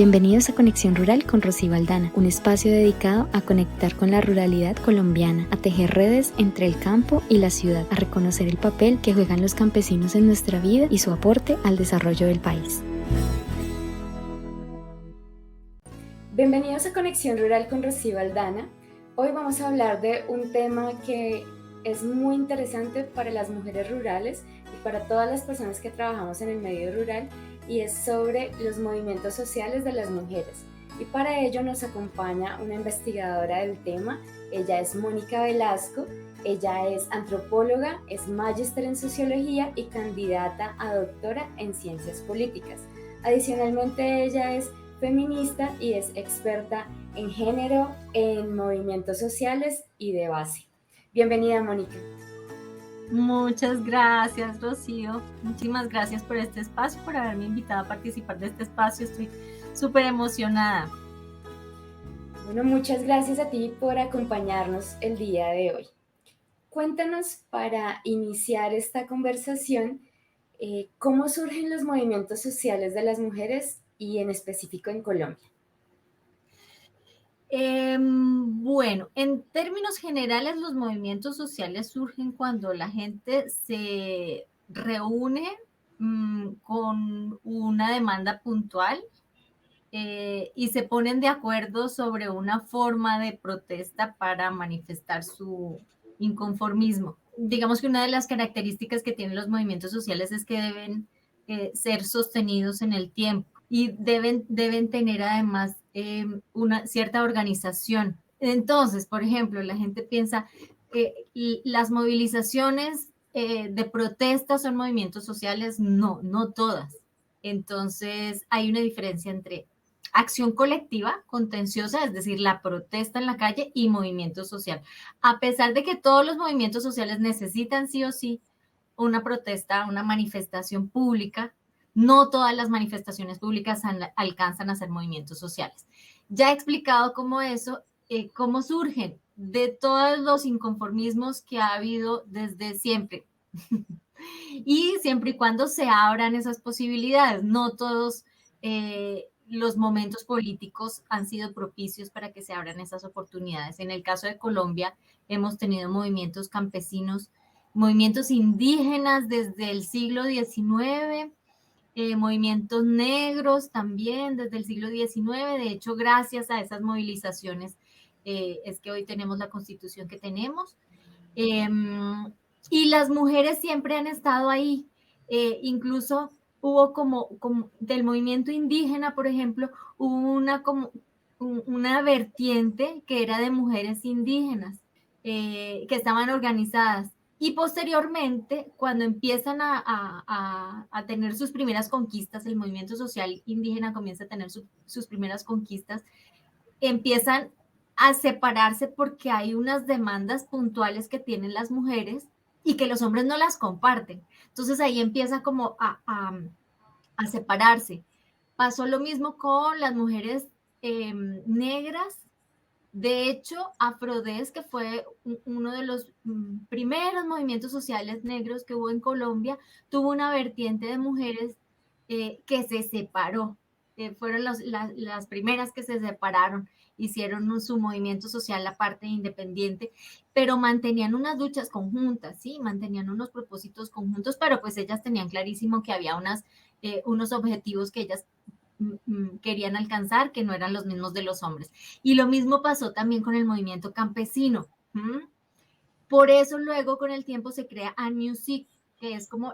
Bienvenidos a Conexión Rural con Rocío Aldana, un espacio dedicado a conectar con la ruralidad colombiana, a tejer redes entre el campo y la ciudad, a reconocer el papel que juegan los campesinos en nuestra vida y su aporte al desarrollo del país. Bienvenidos a Conexión Rural con Rocío Aldana. Hoy vamos a hablar de un tema que es muy interesante para las mujeres rurales y para todas las personas que trabajamos en el medio rural, y es sobre los movimientos sociales de las mujeres. Y para ello nos acompaña una investigadora del tema. Ella es Mónica Velasco. Ella es antropóloga, es magíster en sociología y candidata a doctora en ciencias políticas. Adicionalmente, ella es feminista y es experta en género, en movimientos sociales y de base. Bienvenida, Mónica. Muchas gracias, Rocío. Muchísimas gracias por este espacio, por haberme invitado a participar de este espacio. Estoy súper emocionada. Bueno, muchas gracias a ti por acompañarnos el día de hoy. Cuéntanos, para iniciar esta conversación, ¿cómo surgen los movimientos sociales de las mujeres y en específico en Colombia? Bueno, en términos generales, los movimientos sociales surgen cuando la gente se reúne con una demanda puntual y se ponen de acuerdo sobre una forma de protesta para manifestar su inconformismo. Digamos que una de las características que tienen los movimientos sociales es que deben ser sostenidos en el tiempo y deben tener además una cierta organización. Entonces, por ejemplo, la gente piensa que las movilizaciones de protesta son movimientos sociales. No, no todas. Entonces, hay una diferencia entre acción colectiva, contenciosa, es decir, la protesta en la calle, y movimiento social. A pesar de que todos los movimientos sociales necesitan sí o sí una protesta, una manifestación pública, no todas las manifestaciones públicas alcanzan a ser movimientos sociales. Ya he explicado cómo surgen de todos los inconformismos que ha habido desde siempre. Y siempre y cuando se abran esas posibilidades, no todos los momentos políticos han sido propicios para que se abran esas oportunidades. En el caso de Colombia, hemos tenido movimientos campesinos, movimientos indígenas desde el siglo XIX, movimientos negros también desde el siglo XIX. De hecho, gracias a esas movilizaciones es que hoy tenemos la constitución que tenemos. Y las mujeres siempre han estado ahí. Incluso hubo como del movimiento indígena, por ejemplo, hubo una vertiente que era de mujeres indígenas que estaban organizadas. Y posteriormente, cuando empiezan a tener sus primeras conquistas, el movimiento social indígena comienza a tener sus primeras conquistas, empiezan a separarse porque hay unas demandas puntuales que tienen las mujeres y que los hombres no las comparten. Entonces ahí empieza como a separarse. Pasó lo mismo con las mujeres negras. De hecho, Afrodés, que fue uno de los primeros movimientos sociales negros que hubo en Colombia, tuvo una vertiente de mujeres que se separó. Fueron las primeras que se separaron, hicieron su movimiento social, la parte independiente, pero mantenían unas luchas conjuntas, ¿sí? Mantenían unos propósitos conjuntos, pero pues ellas tenían clarísimo que había unos objetivos que ellas querían alcanzar, que no eran los mismos de los hombres. Y lo mismo pasó también con el movimiento campesino. Por eso luego con el tiempo se crea ANMUSIC, que es como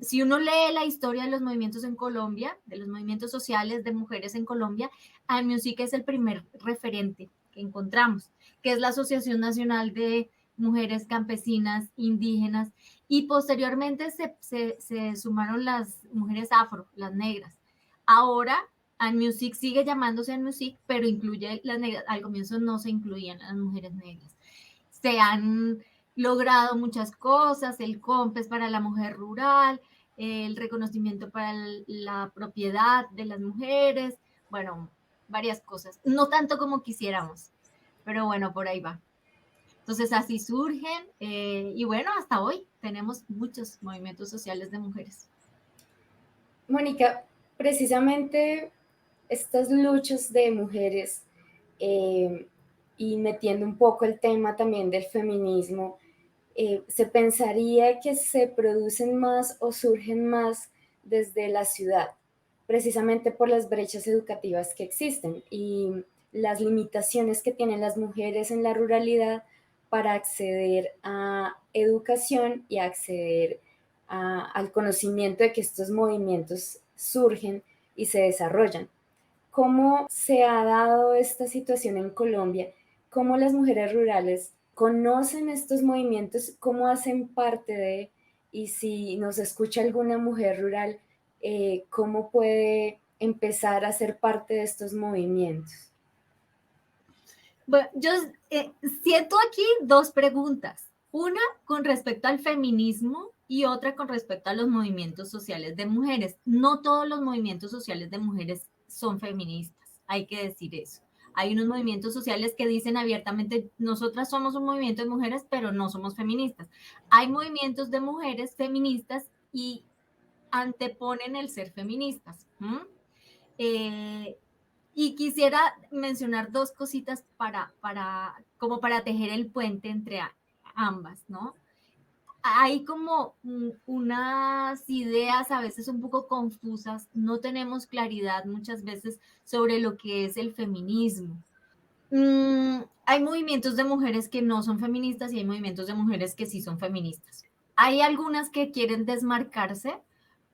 si uno lee la historia de los movimientos en Colombia, de los movimientos sociales de mujeres en Colombia, ANMUSIC es el primer referente que encontramos, que es la Asociación Nacional de Mujeres Campesinas Indígenas, y posteriormente se sumaron las mujeres afro, las negras. Ahora ANMUSIC sigue llamándose ANMUSIC, pero incluye las negras. Al comienzo no se incluían las mujeres negras. Se han logrado muchas cosas, el COMPES para la mujer rural, el reconocimiento para la propiedad de las mujeres, bueno, varias cosas. No tanto como quisiéramos, pero bueno, por ahí va. Entonces así surgen y bueno, hasta hoy tenemos muchos movimientos sociales de mujeres. Mónica, Precisamente estas luchas de mujeres y metiendo un poco el tema también del feminismo, se pensaría que se producen más o surgen más desde la ciudad, precisamente por las brechas educativas que existen y las limitaciones que tienen las mujeres en la ruralidad para acceder a educación y acceder al conocimiento de que estos movimientos surgen y se desarrollan. ¿Cómo se ha dado esta situación en Colombia? ¿Cómo las mujeres rurales conocen estos movimientos? ¿Cómo hacen parte de? Y si nos escucha alguna mujer rural, ¿cómo puede empezar a ser parte de estos movimientos? Bueno, yo siento aquí dos preguntas. Una con respecto al feminismo y otra con respecto a los movimientos sociales de mujeres. No todos los movimientos sociales de mujeres son feministas, hay que decir eso. Hay unos movimientos sociales que dicen abiertamente, nosotras somos un movimiento de mujeres, pero no somos feministas. Hay movimientos de mujeres feministas y anteponen el ser feministas. Y quisiera mencionar dos cositas como para tejer el puente entre ambas, ¿no? Hay como unas ideas a veces un poco confusas, no tenemos claridad muchas veces sobre lo que es el feminismo. Hay movimientos de mujeres que no son feministas y hay movimientos de mujeres que sí son feministas. Hay algunas que quieren desmarcarse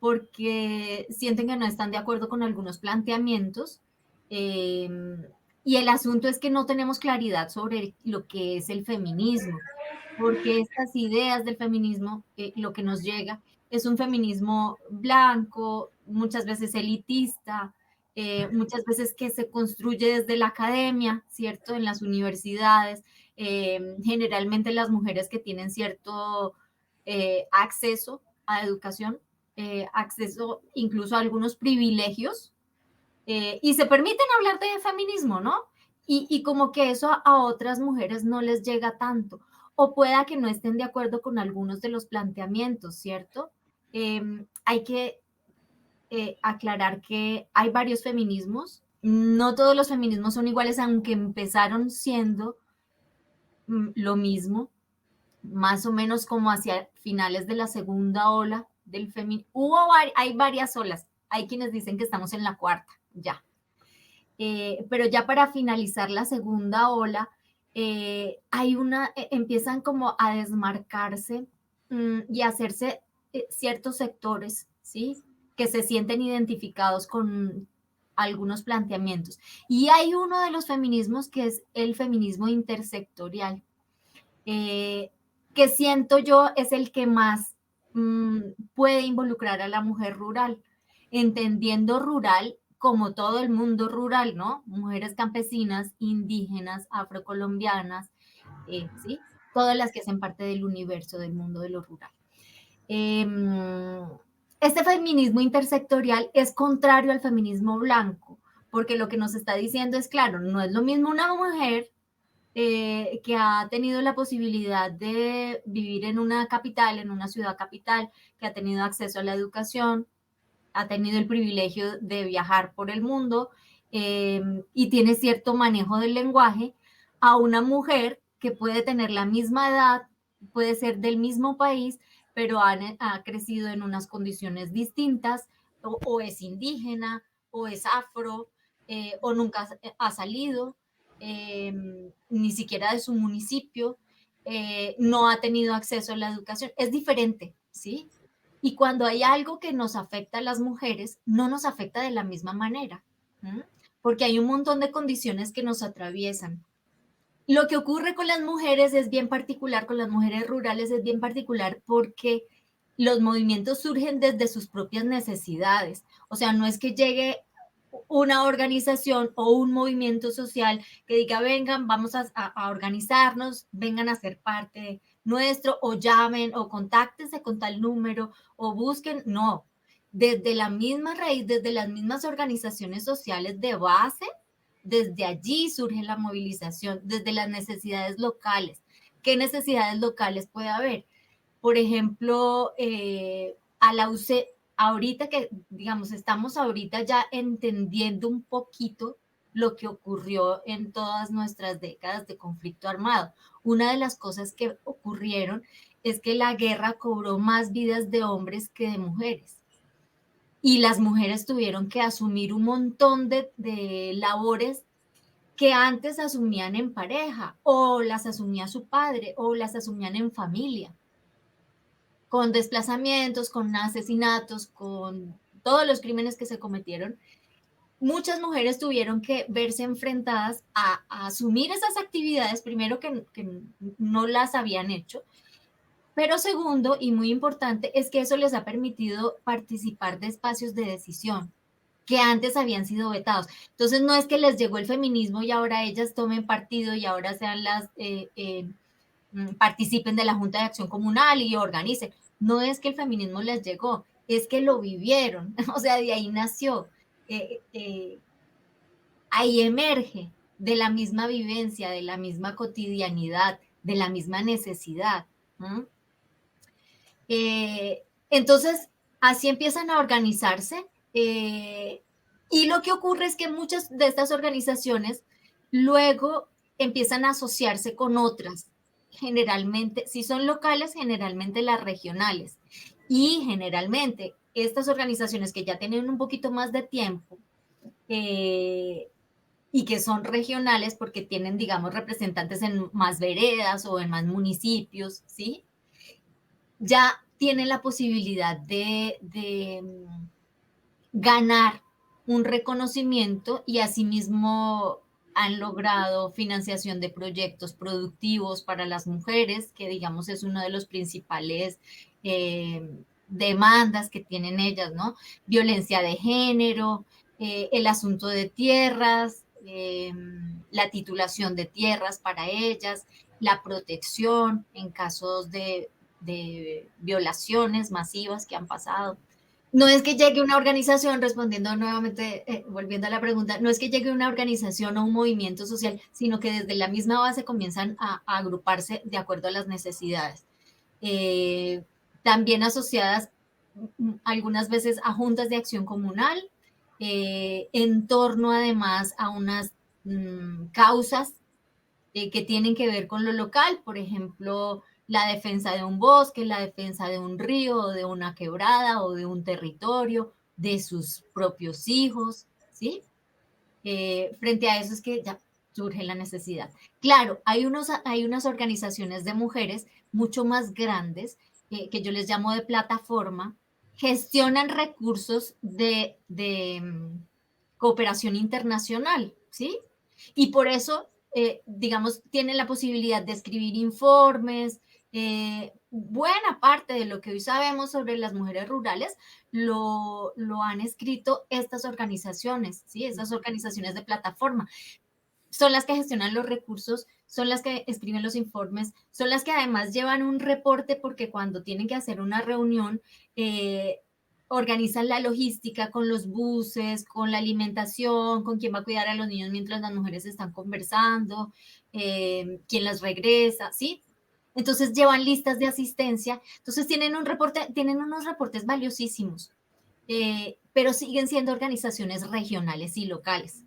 porque sienten que no están de acuerdo con algunos planteamientos. eh, y el asunto es que no tenemos claridad sobre lo que es el feminismo, porque estas ideas del feminismo, lo que nos llega, es un feminismo blanco, muchas veces elitista, muchas veces que se construye desde la academia, ¿cierto? En las universidades, generalmente las mujeres que tienen cierto acceso a educación, acceso incluso a algunos privilegios, y se permiten hablar de feminismo, ¿no? Y como que eso a otras mujeres no les llega tanto, o pueda que no estén de acuerdo con algunos de los planteamientos, ¿cierto? Hay que aclarar que hay varios feminismos, no todos los feminismos son iguales, aunque empezaron siendo lo mismo, más o menos como hacia finales de la segunda ola del feminismo. Hay varias olas, hay quienes dicen que estamos en la cuarta, ya. Pero ya para finalizar la segunda ola, empiezan como a desmarcarse y a hacerse ciertos sectores, ¿sí? Que se sienten identificados con algunos planteamientos. Y hay uno de los feminismos que es el feminismo intersectorial, eh, que siento yo es el que más puede involucrar a la mujer rural, entendiendo rural como todo el mundo rural, ¿no? Mujeres campesinas, indígenas, afrocolombianas, ¿sí? Todas las que hacen parte del universo del mundo de lo rural. Este feminismo intersectorial es contrario al feminismo blanco, porque lo que nos está diciendo es, claro, no es lo mismo una mujer que ha tenido la posibilidad de vivir en una capital, en una ciudad capital, que ha tenido acceso a la educación, ha tenido el privilegio de viajar por el mundo y tiene cierto manejo del lenguaje, a una mujer que puede tener la misma edad, puede ser del mismo país, pero ha crecido en unas condiciones distintas, o es indígena, o es afro, o nunca ha salido, ni siquiera de su municipio, no ha tenido acceso a la educación. Es diferente, ¿sí? Y cuando hay algo que nos afecta a las mujeres, no nos afecta de la misma manera, ¿m? Porque hay un montón de condiciones que nos atraviesan. Lo que ocurre con las mujeres es bien particular, con las mujeres rurales es bien particular porque los movimientos surgen desde sus propias necesidades. O sea, no es que llegue una organización o un movimiento social que diga, vengan, vamos a organizarnos, vengan a ser parte nuestro, o llamen, o contáctense con tal número, o busquen. No, desde la misma raíz, desde las mismas organizaciones sociales de base, desde allí surge la movilización, desde las necesidades locales. ¿Qué necesidades locales puede haber? Por ejemplo, ahorita que, digamos, estamos ahorita ya entendiendo un poquito lo que ocurrió en todas nuestras décadas de conflicto armado. Una de las cosas que ocurrieron es que la guerra cobró más vidas de hombres que de mujeres. Y las mujeres tuvieron que asumir un montón de labores que antes asumían en pareja, o las asumía su padre, o las asumían en familia, con desplazamientos, con asesinatos, con todos los crímenes que se cometieron. Muchas mujeres tuvieron que verse enfrentadas a asumir esas actividades, primero que no las habían hecho, pero segundo, y muy importante, es que eso les ha permitido participar de espacios de decisión que antes habían sido vetados. Entonces no es que les llegó el feminismo y ahora ellas tomen partido y ahora sean las, participen de la Junta de Acción Comunal y organicen. No es que el feminismo les llegó, es que lo vivieron, o sea, de ahí nació. Eh, eh, Ahí emerge de la misma vivencia, de la misma cotidianidad, de la misma necesidad. ¿No? Entonces, así empiezan a organizarse y lo que ocurre es que muchas de estas organizaciones luego empiezan a asociarse con otras, generalmente, si son locales, generalmente las regionales. Y generalmente estas organizaciones que ya tienen un poquito más de tiempo y que son regionales porque tienen, digamos, representantes en más veredas o en más municipios, ¿sí? Ya tienen la posibilidad de ganar un reconocimiento y asimismo han logrado financiación de proyectos productivos para las mujeres, que digamos es uno de los principales demandas que tienen ellas, ¿no? Violencia de género, el asunto de tierras, la titulación de tierras para ellas, la protección en casos de violaciones masivas que han pasado. No es que llegue una organización, respondiendo nuevamente, volviendo a la pregunta, no es que llegue una organización o un movimiento social, sino que desde la misma base comienzan a agruparse de acuerdo a las necesidades. También asociadas algunas veces a juntas de acción comunal, en torno además a unas causas que tienen que ver con lo local, por ejemplo, la defensa de un bosque, la defensa de un río, o de una quebrada o de un territorio, de sus propios hijos, ¿sí? Frente a eso es que ya surge la necesidad. Claro, hay unas organizaciones de mujeres mucho más grandes, que yo les llamo de plataforma, gestionan recursos de cooperación internacional, ¿sí? Y por eso, digamos, tienen la posibilidad de escribir informes. Buena parte de lo que hoy sabemos sobre las mujeres rurales lo han escrito estas organizaciones, ¿sí? Estas organizaciones de plataforma. Son las que gestionan los recursos, son las que escriben los informes, son las que además llevan un reporte porque cuando tienen que hacer una reunión, organizan la logística con los buses, con la alimentación, con quién va a cuidar a los niños mientras las mujeres están conversando, quién las regresa, ¿sí? Entonces llevan listas de asistencia, entonces tienen unos reportes valiosísimos, pero siguen siendo organizaciones regionales y locales.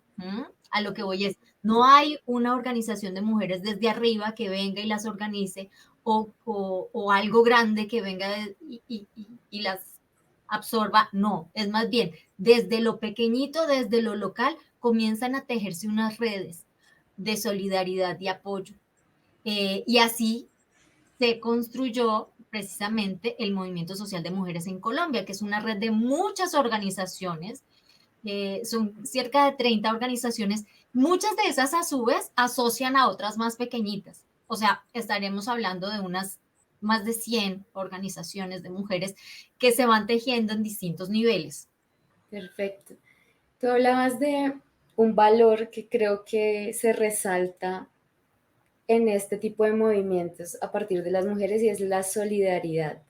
A lo que voy es, no hay una organización de mujeres desde arriba que venga y las organice o algo grande que venga y las absorba. No, es más bien, desde lo pequeñito, desde lo local, comienzan a tejerse unas redes de solidaridad y apoyo. Y así se construyó precisamente el Movimiento Social de Mujeres en Colombia, que es una red de muchas organizaciones, son cerca de 30 organizaciones, muchas de esas a su vez asocian a otras más pequeñitas, o sea, estaremos hablando de unas más de 100 organizaciones de mujeres que se van tejiendo en distintos niveles. Perfecto. Tú hablabas de un valor que creo que se resalta en este tipo de movimientos a partir de las mujeres y es la solidaridad.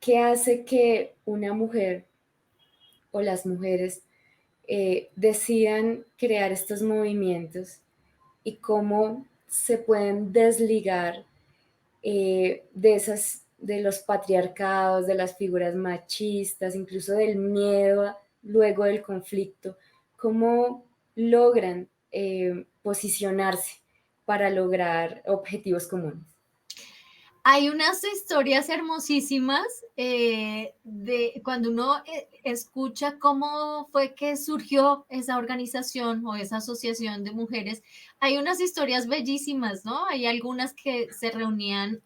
¿Qué hace que una mujer o las mujeres decidan crear estos movimientos y cómo se pueden desligar de esas de los patriarcados, de las figuras machistas, incluso del miedo luego del conflicto, cómo logran posicionarse para lograr objetivos comunes. Hay unas historias hermosísimas de cuando uno escucha cómo fue que surgió esa organización o esa asociación de mujeres. Hay unas historias bellísimas, ¿no? Hay algunas que se reunían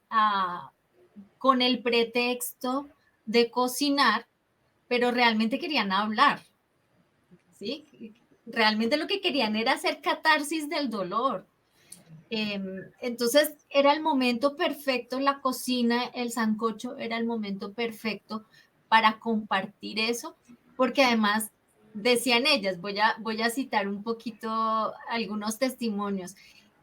con el pretexto de cocinar, pero realmente querían hablar, ¿sí? Realmente lo que querían era hacer catarsis del dolor. Entonces era el momento perfecto, la cocina, el sancocho era el momento perfecto para compartir eso, porque además decían ellas, voy a citar un poquito algunos testimonios,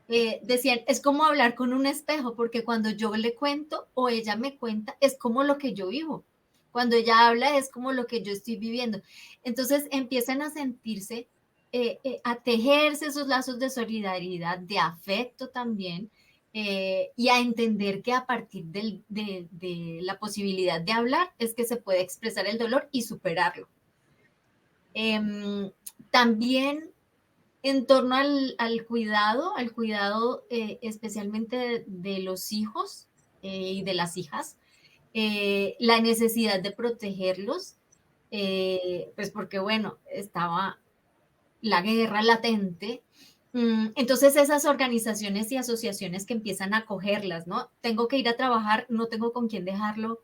decían, es como hablar con un espejo, porque cuando yo le cuento o ella me cuenta, es como lo que yo vivo. Cuando ella habla, es como lo que yo estoy viviendo. Entonces empiezan a sentirse, a tejerse esos lazos de solidaridad, de afecto también, y a entender que a partir de la posibilidad de hablar es que se puede expresar el dolor y superarlo. También en torno al cuidado especialmente de los hijos y de las hijas, la necesidad de protegerlos, pues porque bueno, estaba la guerra latente. Entonces esas organizaciones y asociaciones que empiezan a acogerlas, ¿no? Tengo que ir a trabajar, no tengo con quién dejarlo,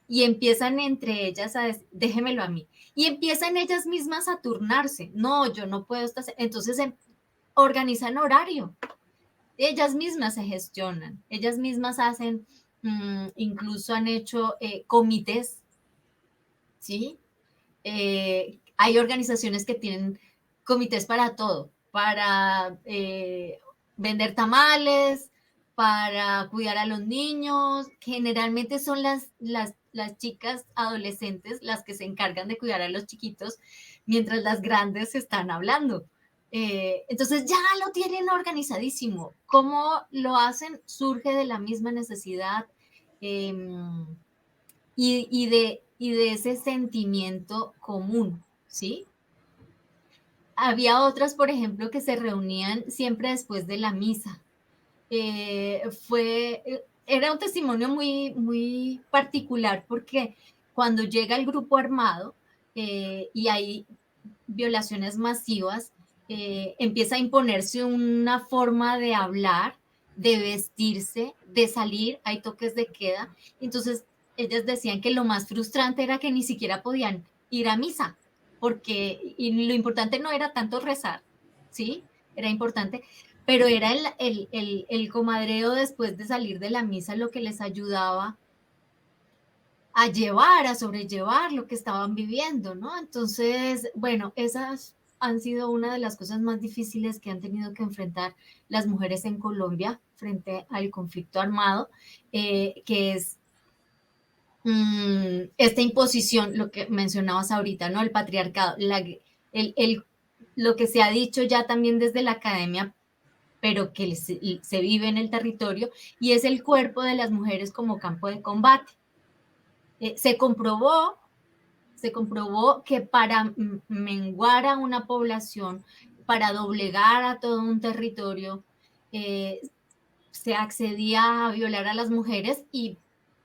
y empiezan entre ellas a decir, déjemelo a mí. Y empiezan ellas mismas a turnarse. No, yo no puedo estar. Entonces organizan horario. Ellas mismas se gestionan. Ellas mismas hacen, incluso han hecho comités, ¿sí? Hay organizaciones que tienen comités para todo, para vender tamales, para cuidar a los niños. Generalmente son las chicas adolescentes las que se encargan de cuidar a los chiquitos mientras las grandes están hablando. Entonces ya lo tienen organizadísimo. ¿Cómo lo hacen? Surge de la misma necesidad eh, y de ese sentimiento común, ¿sí? Había otras, por ejemplo, que se reunían siempre después de la misa. Era un testimonio muy, muy particular porque cuando llega el grupo armado y hay violaciones masivas, empieza a imponerse una forma de hablar, de vestirse, de salir, hay toques de queda. Entonces, ellas decían que lo más frustrante era que ni siquiera podían ir a misa, porque y lo importante no era tanto rezar, ¿sí? Era importante, pero era el comadreo después de salir de la misa lo que les ayudaba a llevar, a sobrellevar lo que estaban viviendo, ¿no? Entonces, bueno, esas han sido una de las cosas más difíciles que han tenido que enfrentar las mujeres en Colombia frente al conflicto armado, que es esta imposición, lo que mencionabas ahorita, ¿no? El patriarcado, lo que se ha dicho ya también desde la academia, pero que se vive en el territorio, y es el cuerpo de las mujeres como campo de combate. Se comprobó que para menguar a una población, para doblegar a todo un territorio, se accedía a violar a las mujeres y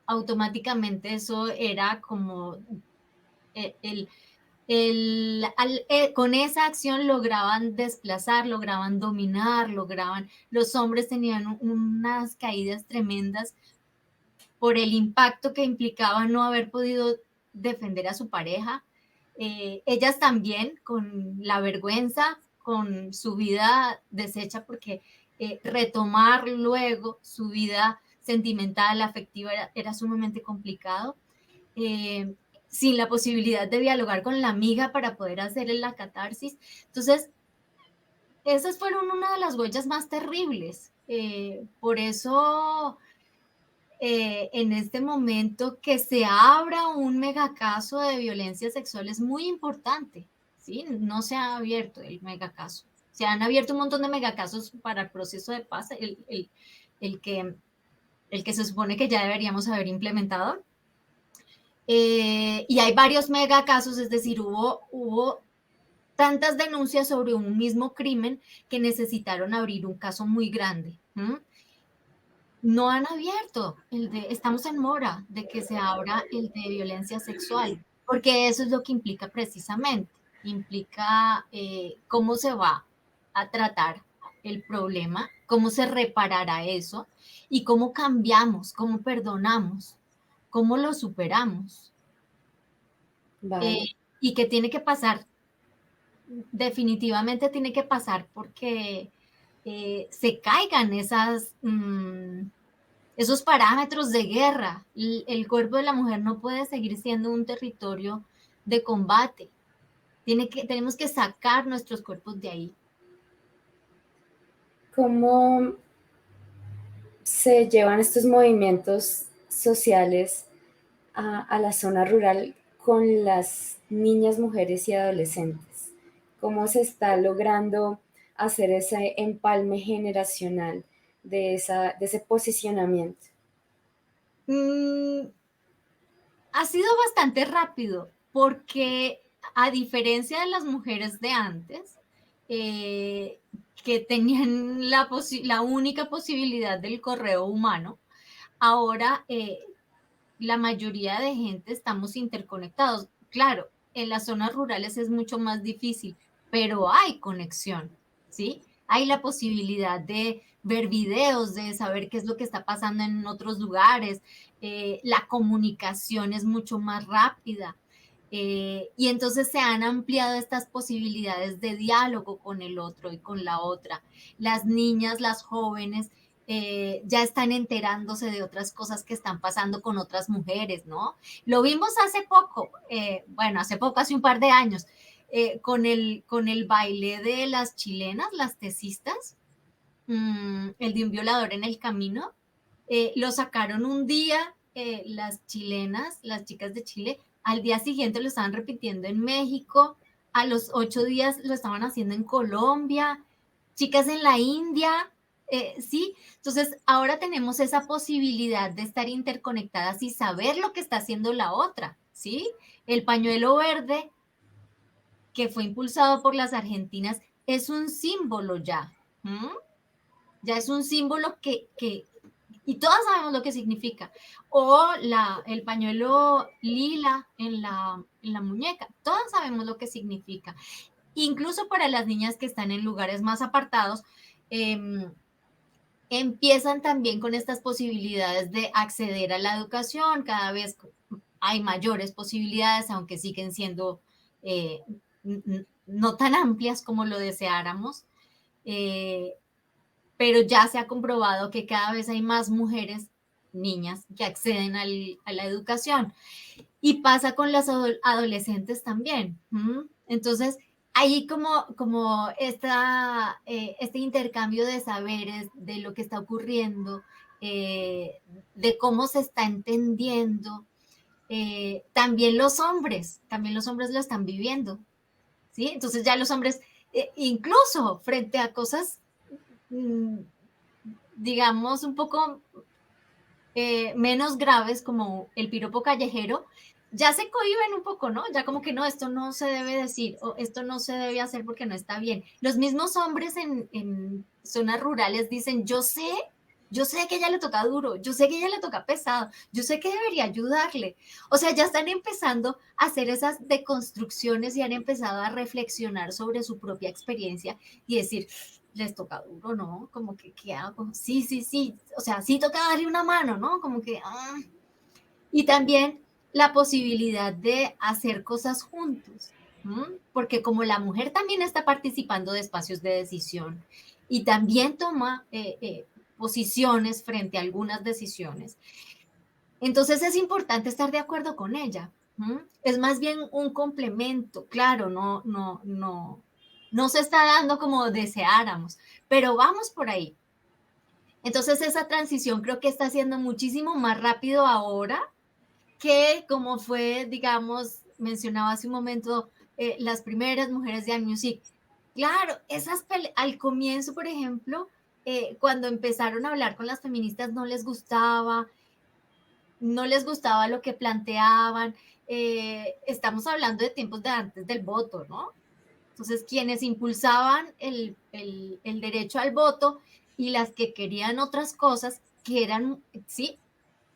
automáticamente eso era como el, con esa acción lograban desplazar, lograban dominar, los hombres tenían unas caídas tremendas por el impacto que implicaba no haber podido defender a su pareja. Ellas también con la vergüenza, con su vida deshecha, porque retomar luego su vida sentimental, afectiva, era sumamente complicado. Sin la posibilidad de dialogar con la amiga para poder hacer la catarsis. Entonces, esas fueron una de las huellas más terribles. Por eso en este momento que se abra un megacaso de violencia sexual es muy importante, ¿sí? No se ha abierto el megacaso. Se han abierto un montón de megacasos para el proceso de paz, el que el que se supone que ya deberíamos haber implementado. Y hay varios mega casos, es decir, hubo tantas denuncias sobre un mismo crimen que necesitaron abrir un caso muy grande. No han abierto estamos en mora de que se abra el de violencia sexual, porque eso es lo que implica precisamente, implica cómo se va a tratar el problema, cómo se reparará eso y cómo cambiamos, cómo perdonamos, cómo lo superamos. Eh, Vale. y que tiene que pasar, definitivamente tiene que pasar porque se caigan esos parámetros de guerra. El cuerpo de la mujer no puede seguir siendo un territorio de combate. Tenemos que sacar nuestros cuerpos de ahí. ¿Cómo se llevan estos movimientos sociales a la zona rural con las niñas, mujeres y adolescentes? ¿Cómo se está logrando hacer ese empalme generacional de ese posicionamiento? Mm, ha sido bastante rápido porque a diferencia de las mujeres de antes, que tenían la única posibilidad del correo humano, ahora la mayoría de gente estamos interconectados. Claro, en las zonas rurales es mucho más difícil, pero hay conexión, ¿sí? Hay la posibilidad de ver videos, de saber qué es lo que está pasando en otros lugares. La comunicación es mucho más rápida. Y entonces se han ampliado estas posibilidades de diálogo con el otro y con la otra. Las niñas, las jóvenes, ya están enterándose de otras cosas que están pasando con otras mujeres, ¿no? Lo vimos hace poco, hace un par de años, con el baile de las chilenas, las tesistas, el de un violador en el camino. Lo sacaron un día las chilenas, las chicas de Chile, al día siguiente lo estaban repitiendo en México, a los 8 días lo estaban haciendo en Colombia, chicas en la India, sí. Entonces ahora tenemos esa posibilidad de estar interconectadas y saber lo que está haciendo la otra, ¿sí? El pañuelo verde que fue impulsado por las argentinas es un símbolo ya. Ya es un símbolo y todas sabemos lo que significa. O el pañuelo lila en la muñeca, todas sabemos lo que significa. Incluso para las niñas que están en lugares más apartados, empiezan también con estas posibilidades de acceder a la educación, cada vez hay mayores posibilidades, aunque siguen siendo eh, no tan amplias como lo deseáramos. Pero ya se ha comprobado que cada vez hay más mujeres, niñas, que acceden a la educación. Y pasa con las adolescentes también. Entonces, hay como este intercambio de saberes, de lo que está ocurriendo, de cómo se está entendiendo. También los hombres lo están viviendo, ¿sí? Entonces ya los hombres, incluso frente a cosas digamos, un poco menos graves como el piropo callejero, ya se cohíben un poco, ¿no? Ya como que no, esto no se debe decir o esto no se debe hacer porque no está bien. Los mismos hombres en zonas rurales dicen, yo sé que ella le toca duro, yo sé que ella le toca pesado, yo sé que debería ayudarle. O sea, ya están empezando a hacer esas deconstrucciones y han empezado a reflexionar sobre su propia experiencia y decir, les toca duro, ¿no? Como que, ¿qué hago? Sí, sí, sí, o sea, sí toca darle una mano, ¿no? Como que, Y también la posibilidad de hacer cosas juntos, porque como la mujer también está participando de espacios de decisión y también toma posiciones frente a algunas decisiones, entonces es importante estar de acuerdo con ella. Es más bien un complemento, claro, no se está dando como deseáramos, pero vamos por ahí. Entonces esa transición creo que está siendo muchísimo más rápido ahora que como fue, digamos, mencionaba hace un momento, las primeras mujeres de All Music. Claro, al comienzo, por ejemplo, cuando empezaron a hablar con las feministas no les gustaba lo que planteaban. Estamos hablando de tiempos de antes del voto, ¿no? Entonces, quienes impulsaban el derecho al voto y las que querían otras cosas, que eran, sí,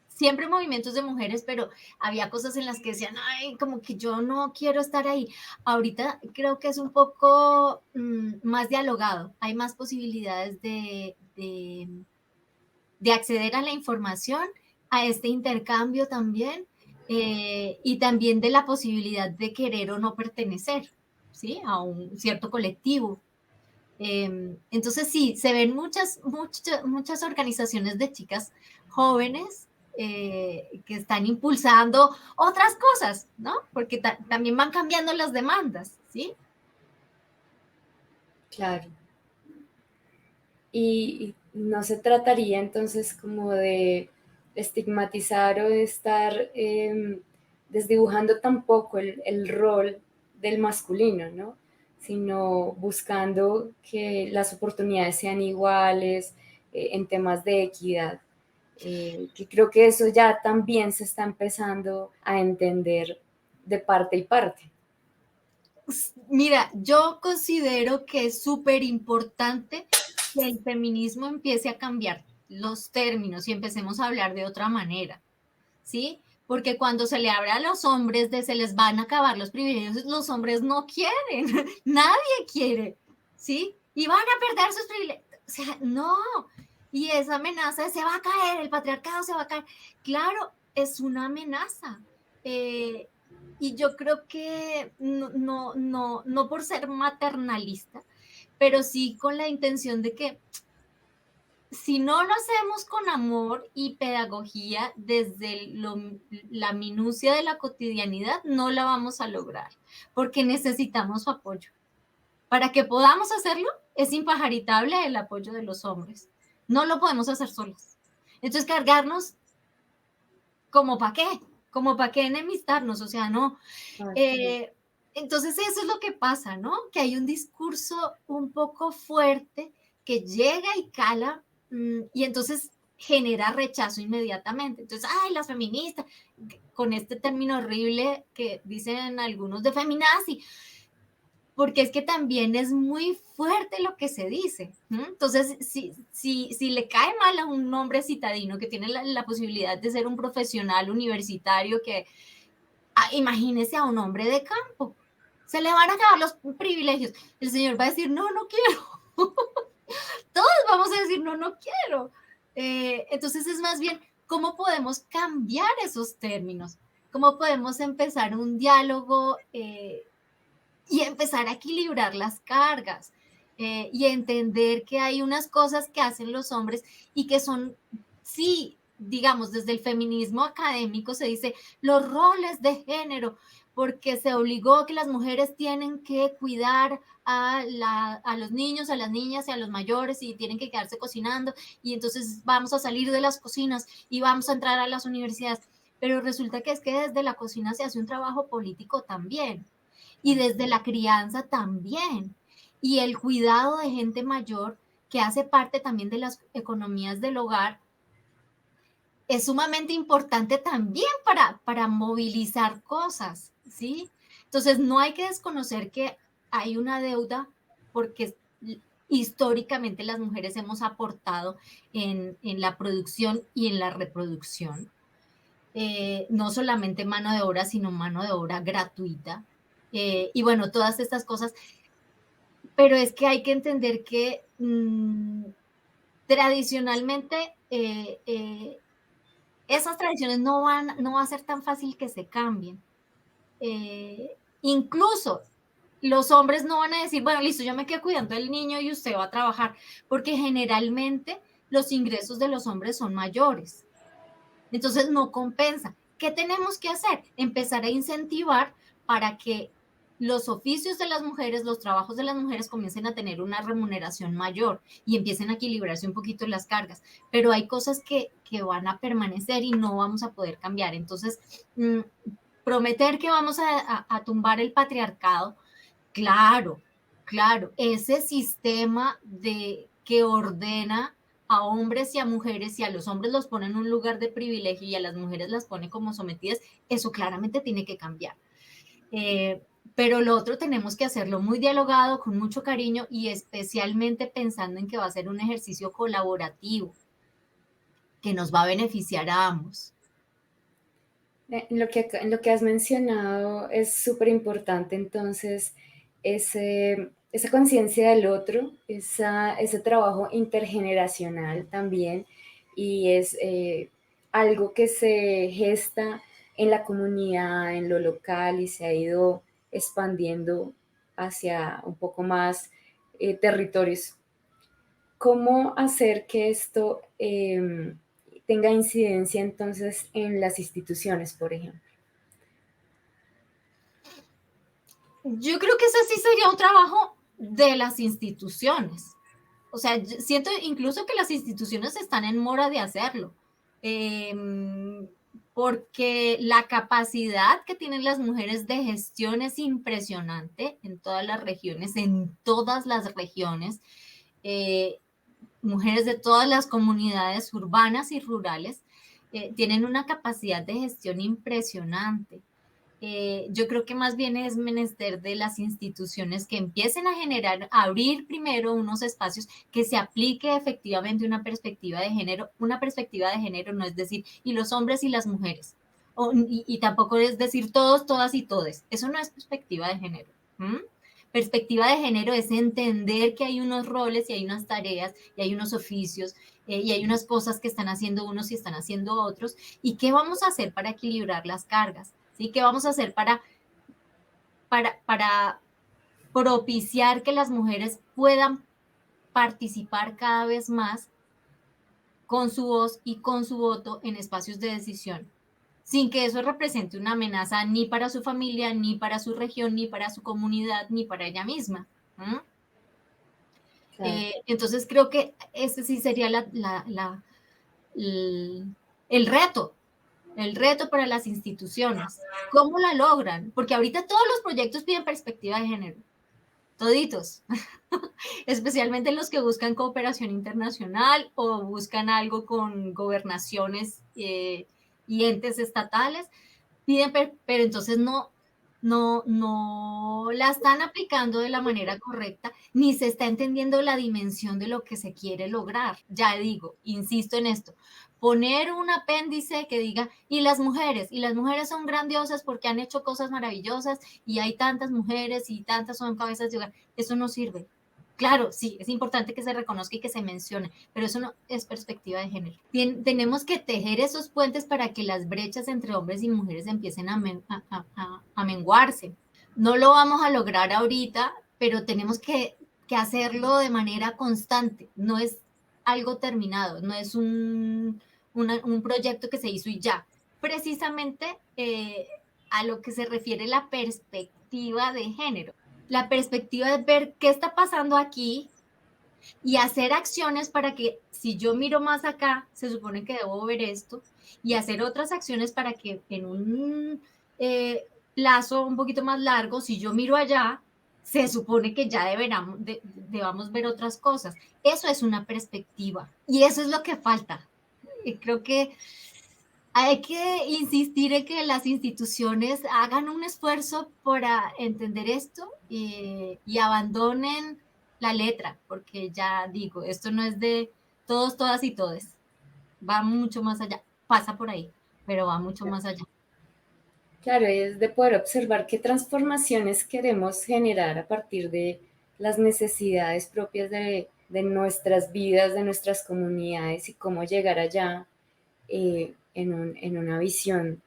siempre movimientos de mujeres, pero había cosas en las que decían, ay, como que yo no quiero estar ahí. Ahorita creo que es un poco más dialogado, hay más posibilidades de acceder a la información, a este intercambio también, y también de la posibilidad de querer o no pertenecer, ¿sí? A un cierto colectivo. Entonces sí, se ven muchas organizaciones de chicas jóvenes que están impulsando otras cosas, ¿no? Porque también van cambiando las demandas, ¿sí? Claro. Y no se trataría entonces como de estigmatizar o de estar desdibujando tampoco el rol del masculino, ¿no? Sino buscando que las oportunidades sean iguales en temas de equidad. Que creo que eso ya también se está empezando a entender de parte y parte. Mira, yo considero que es súper importante que el feminismo empiece a cambiar los términos y empecemos a hablar de otra manera, ¿sí? Porque cuando se le habla a los hombres de se les van a acabar los privilegios, los hombres no quieren, nadie quiere, ¿sí? Y van a perder sus privilegios. O sea, no. Y esa amenaza de se va a caer, el patriarcado se va a caer. Claro, es una amenaza. Eh, y yo creo que no por ser maternalista, pero sí con la intención de que si no lo hacemos con amor y pedagogía desde la minucia de la cotidianidad, no la vamos a lograr, porque necesitamos su apoyo. Para que podamos hacerlo, es impajaritable el apoyo de los hombres. No lo podemos hacer solos. Entonces, cargarnos, ¿como para qué? ¿Como para qué enemistarnos? O sea, no. Eh, entonces, eso es lo que pasa, ¿no? Que hay un discurso un poco fuerte que llega y cala y entonces genera rechazo inmediatamente. Entonces, ay, las feministas, con este término horrible que dicen algunos de feminazi, porque es que también es muy fuerte lo que se dice. Entonces, si le cae mal a un hombre citadino que tiene la posibilidad de ser un profesional universitario que, imagínese a un hombre de campo, se le van a acabar los privilegios. El señor va a decir, no, no quiero. Todos vamos a decir, no, no quiero. Entonces es más bien, ¿cómo podemos cambiar esos términos? ¿Cómo podemos empezar un diálogo y empezar a equilibrar las cargas? Y entender que hay unas cosas que hacen los hombres y que son, sí, digamos, desde el feminismo académico se dice los roles de género, porque se obligó que las mujeres tienen que cuidar a los niños, a las niñas y a los mayores y tienen que quedarse cocinando y entonces vamos a salir de las cocinas y vamos a entrar a las universidades. Pero resulta que es que desde la cocina se hace un trabajo político también y desde la crianza también. Y el cuidado de gente mayor que hace parte también de las economías del hogar es sumamente importante también para movilizar cosas, ¿sí? Entonces, no hay que desconocer que hay una deuda porque históricamente las mujeres hemos aportado en la producción y en la reproducción. No solamente mano de obra, sino mano de obra gratuita. Y bueno, todas estas cosas. Pero es que hay que entender que tradicionalmente esas tradiciones no va a ser tan fácil que se cambien. Incluso los hombres no van a decir, bueno, listo, yo me quedo cuidando del niño y usted va a trabajar, porque generalmente los ingresos de los hombres son mayores. Entonces no compensa. ¿Qué tenemos que hacer? Empezar a incentivar para que los oficios de las mujeres, los trabajos de las mujeres comiencen a tener una remuneración mayor y empiecen a equilibrarse un poquito las cargas. Pero hay cosas que van a permanecer y no vamos a poder cambiar. Entonces, prometer que vamos a tumbar el patriarcado, claro, claro, ese sistema que ordena a hombres y a mujeres, y a los hombres los pone en un lugar de privilegio y a las mujeres las pone como sometidas, eso claramente tiene que cambiar. Pero lo otro tenemos que hacerlo muy dialogado, con mucho cariño y especialmente pensando en que va a ser un ejercicio colaborativo que nos va a beneficiar a ambos. Lo que has mencionado es súper importante, entonces, esa conciencia del otro, ese trabajo intergeneracional también, y es algo que se gesta en la comunidad, en lo local, y se ha ido expandiendo hacia un poco más territorios. ¿Cómo hacer que esto tenga incidencia entonces en las instituciones, por ejemplo? Yo creo que ese sí sería un trabajo de las instituciones. O sea, siento incluso que las instituciones están en mora de hacerlo. Porque la capacidad que tienen las mujeres de gestión es impresionante en todas las regiones, en todas las regiones. Eh, Mujeres de todas las comunidades urbanas y rurales tienen una capacidad de gestión impresionante. Yo creo que más bien es menester de las instituciones que empiecen a generar, a abrir primero unos espacios que se aplique efectivamente una perspectiva de género. Una perspectiva de género no es decir, y los hombres y las mujeres, y tampoco es decir todos, todas y todes. Eso no es perspectiva de género. Perspectiva de género es entender que hay unos roles y hay unas tareas y hay unos oficios y hay unas cosas que están haciendo unos y están haciendo otros, y qué vamos a hacer para equilibrar las cargas. ¿Sí? ¿Qué vamos a hacer para propiciar que las mujeres puedan participar cada vez más con su voz y con su voto en espacios de decisión, sin que eso represente una amenaza ni para su familia, ni para su región, ni para su comunidad, ni para ella misma? Claro. Entonces creo que ese sí sería el reto. El reto para las instituciones. ¿Cómo la logran? Porque ahorita todos los proyectos piden perspectiva de género. Toditos. Especialmente los que buscan cooperación internacional o buscan algo con gobernaciones y entes estatales. Piden, pero entonces no la están aplicando de la manera correcta, ni se está entendiendo la dimensión de lo que se quiere lograr. Ya digo, insisto en esto, poner un apéndice que diga, y las mujeres son grandiosas porque han hecho cosas maravillosas y hay tantas mujeres y tantas son cabezas de hogar, eso no sirve. Claro, sí, es importante que se reconozca y que se mencione, pero eso no es perspectiva de género. Tenemos que tejer esos puentes para que las brechas entre hombres y mujeres empiecen a menguarse. No lo vamos a lograr ahorita, pero tenemos que hacerlo de manera constante. No es algo terminado, no es un proyecto que se hizo y ya. Precisamente a lo que se refiere la perspectiva de género. La perspectiva de ver qué está pasando aquí y hacer acciones para que si yo miro más acá, se supone que debo ver esto, y hacer otras acciones para que en un plazo un poquito más largo, si yo miro allá, se supone que ya debamos ver otras cosas. Eso es una perspectiva y eso es lo que falta. Y creo que hay que insistir en que las instituciones hagan un esfuerzo para entender esto y abandonen la letra, porque ya digo, esto no es de todos, todas y todes. Va mucho más allá. Pasa por ahí, pero va mucho más allá. Claro, es de poder observar qué transformaciones queremos generar a partir de las necesidades propias de nuestras vidas, de nuestras comunidades y cómo llegar allá en una visión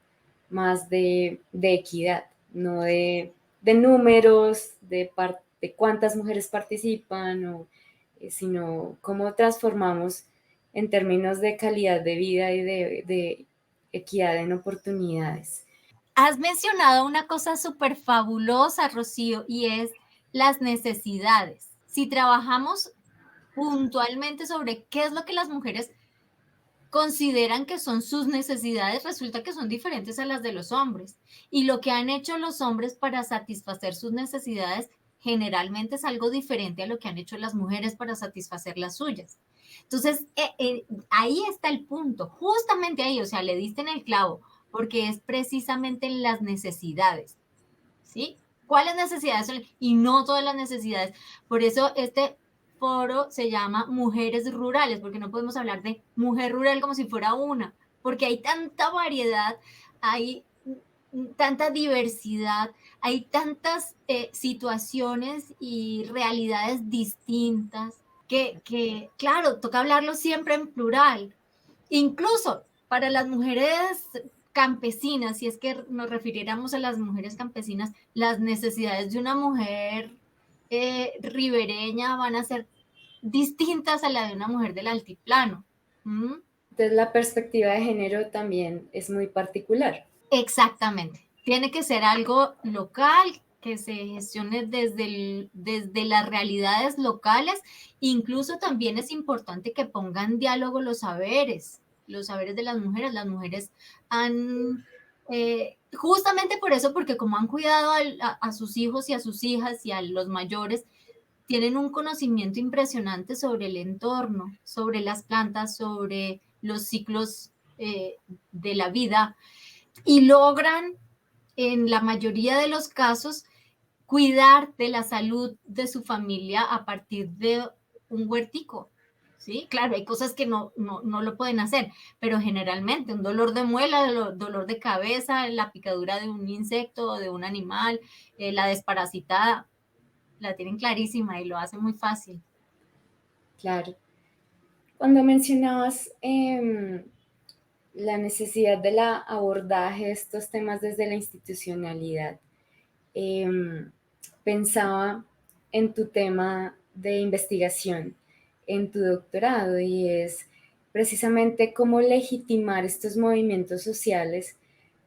más de equidad, no de números, de cuántas mujeres participan, sino cómo transformamos en términos de calidad de vida y de equidad en oportunidades. Has mencionado una cosa súper fabulosa, Rocío, y es las necesidades. Si trabajamos puntualmente sobre qué es lo que las mujeres consideran que son sus necesidades, resulta que son diferentes a las de los hombres. Y lo que han hecho los hombres para satisfacer sus necesidades generalmente es algo diferente a lo que han hecho las mujeres para satisfacer las suyas. Entonces, ahí está el punto, justamente ahí, o sea, le diste en el clavo, porque es precisamente en las necesidades, ¿sí? ¿Cuáles necesidades son? Y no todas las necesidades. Por eso este foro se llama Mujeres Rurales, porque no podemos hablar de mujer rural como si fuera una, porque hay tanta variedad, hay tanta diversidad, hay tantas situaciones y realidades distintas claro, toca hablarlo siempre en plural. Incluso para las mujeres campesinas, si es que nos refiriéramos a las mujeres campesinas, las necesidades de una mujer ribereña van a ser distintas a la de una mujer del altiplano. ¿Mm? Entonces la perspectiva de género también es muy particular. Exactamente. Tiene que ser algo local, que se gestione desde las realidades locales. Incluso también es importante que pongan en diálogo los saberes de las mujeres. Las mujeres han, justamente por eso, porque como han cuidado a sus hijos y a sus hijas y a los mayores, tienen un conocimiento impresionante sobre el entorno, sobre las plantas, sobre los ciclos de la vida, y logran, en la mayoría de los casos, cuidar de la salud de su familia a partir de un huertico. ¿Sí? Claro, hay cosas que no lo pueden hacer, pero generalmente un dolor de muela, dolor de cabeza, la picadura de un insecto o de un animal, la desparasitada, la tienen clarísima y lo hacen muy fácil. Claro. Cuando mencionabas la necesidad del abordaje de estos temas desde la institucionalidad, pensaba en tu tema de investigación, en tu doctorado, y es precisamente cómo legitimar estos movimientos sociales